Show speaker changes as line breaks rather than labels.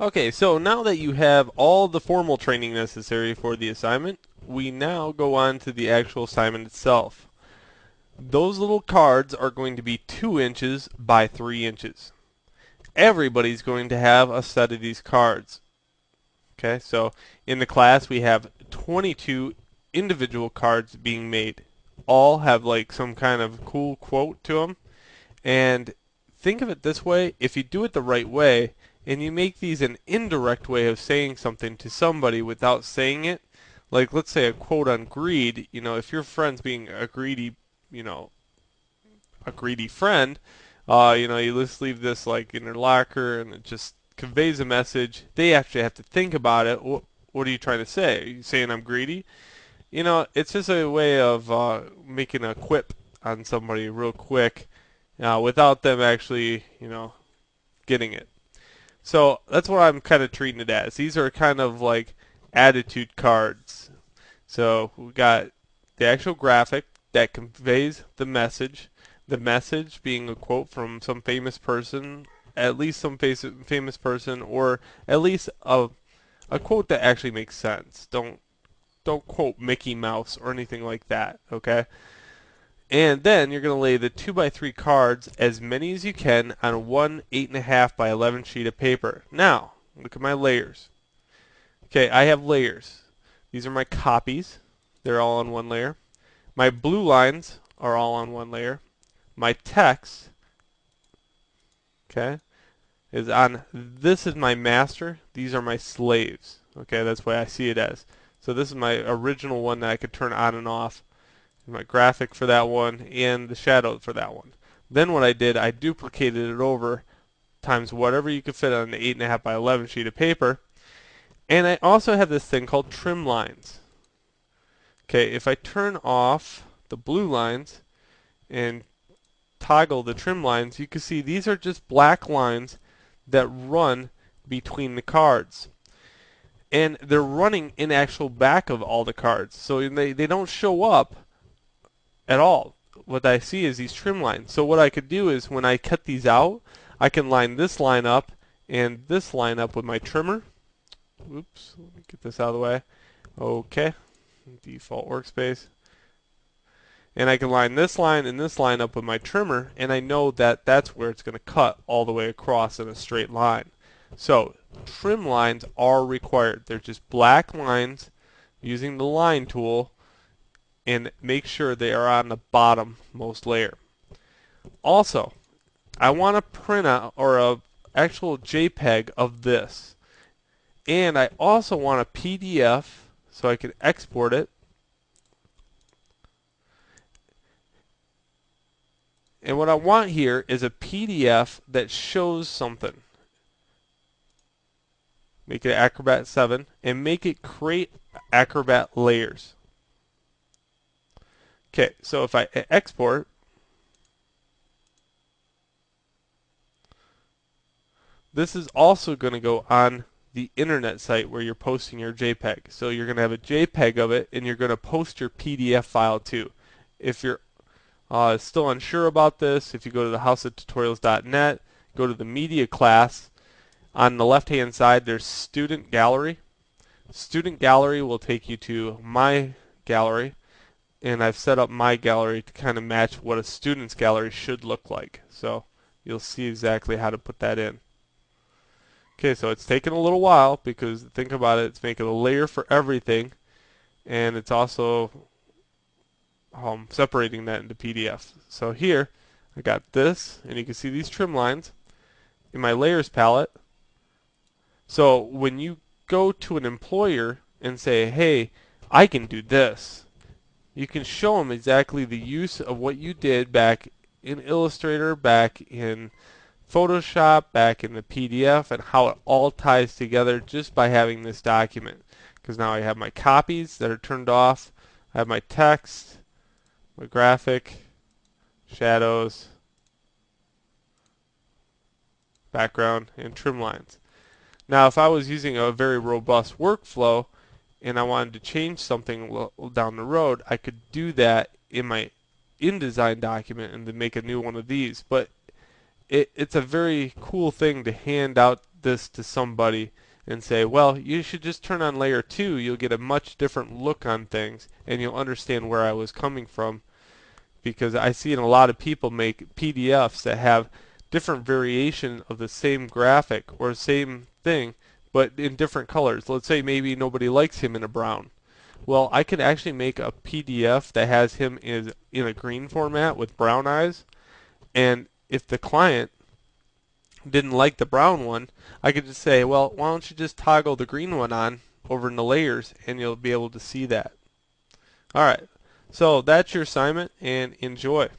Okay, so now that you have all the formal training necessary for the assignment, we now go on to the actual assignment itself. Those little cards are going to be 2 inches by 3 inches. Everybody's going to have a set of these cards. Okay, so in the class we have 22 individual cards being made. All have like some kind of cool quote to them. And think of it this way, if you do it the right way, and you make these an indirect way of saying something to somebody without saying it, like let's say a quote on greed, if your friend's being a greedy, you know, a greedy friend, you just leave this like in their locker and it just conveys a message. They actually have to think about it. What are you trying to say? Are you saying I'm greedy? It's just a way of making a quip on somebody real quick without them actually, getting it. So that's what I'm kind of treating it as. These are kind of like attitude cards. So we got the actual graphic that conveys the message being a quote from some famous person, at least some famous person, or at least a quote that actually makes sense. Don't quote Mickey Mouse or anything like that, okay? And then you're going to lay the 2 by 3 cards, as many as you can, on one 8.5 by 11 sheet of paper. Now, look at my layers. Okay, I have layers. These are my copies. They're all on one layer. My blue lines are all on one layer. My text, okay, this is my master. These are my slaves. Okay, that's why I see it as. So this is my original one that I could turn on and off. My graphic for that one and the shadow for that one. Then what I did, I duplicated it over times whatever you could fit on an 8.5 by 11 sheet of paper. And I also have this thing called trim lines. Okay, if I turn off the blue lines and toggle the trim lines, you can see these are just black lines that run between the cards. And they're running in actual back of all the cards. So they don't show up at all. What I see is these trim lines. So what I could do is when I cut these out, I can line this line up and this line up with my trimmer. Oops, let me get this out of the way. Okay, default workspace. And I can line this line and this line up with my trimmer, and I know that that's where it's going to cut all the way across in a straight line. So trim lines are required. They're just black lines using the line tool, and make sure they are on the bottom most layer. Also, I want to print out or a actual JPEG of this. And I also want a PDF so I can export it. And what I want here is a PDF that shows something. Make it Acrobat 7 and make it create Acrobat layers. Okay, so if I export, this is also going to go on the internet site where you're posting your JPEG. So you're going to have a JPEG of it and you're going to post your PDF file too. If you're still unsure about this, if you go to the houseoftutorials.net, go to the media class, on the left hand side there's student gallery. Student gallery will take you to my gallery, and I've set up my gallery to kind of match what a student's gallery should look like. So you'll see exactly how to put that in. Okay, so it's taken a little while because think about it, it's making a layer for everything, and it's also separating that into PDF. So here I got this, and you can see these trim lines in my layers palette. So when you go to an employer and say, hey, I can do this, you can show them exactly the use of what you did back in Illustrator, back in Photoshop, back in the PDF, and how it all ties together just by having this document. Because now I have my copies that are turned off, I have my text, my graphic, shadows, background, and trim lines. Now if I was using a very robust workflow and I wanted to change something down the road, I could do that in my InDesign document and then make a new one of these. But it's a very cool thing to hand out this to somebody and say, well, you should just turn on layer 2, you'll get a much different look on things and you'll understand where I was coming from, because I see in a lot of people make PDFs that have different variation of the same graphic or same thing but in different colors. Let's say maybe nobody likes him in a brown. Well, I could actually make a PDF that has him in a green format with brown eyes, and if the client didn't like the brown one, I could just say, well, why don't you just toggle the green one on over in the layers and you'll be able to see that. Alright, so that's your assignment and enjoy.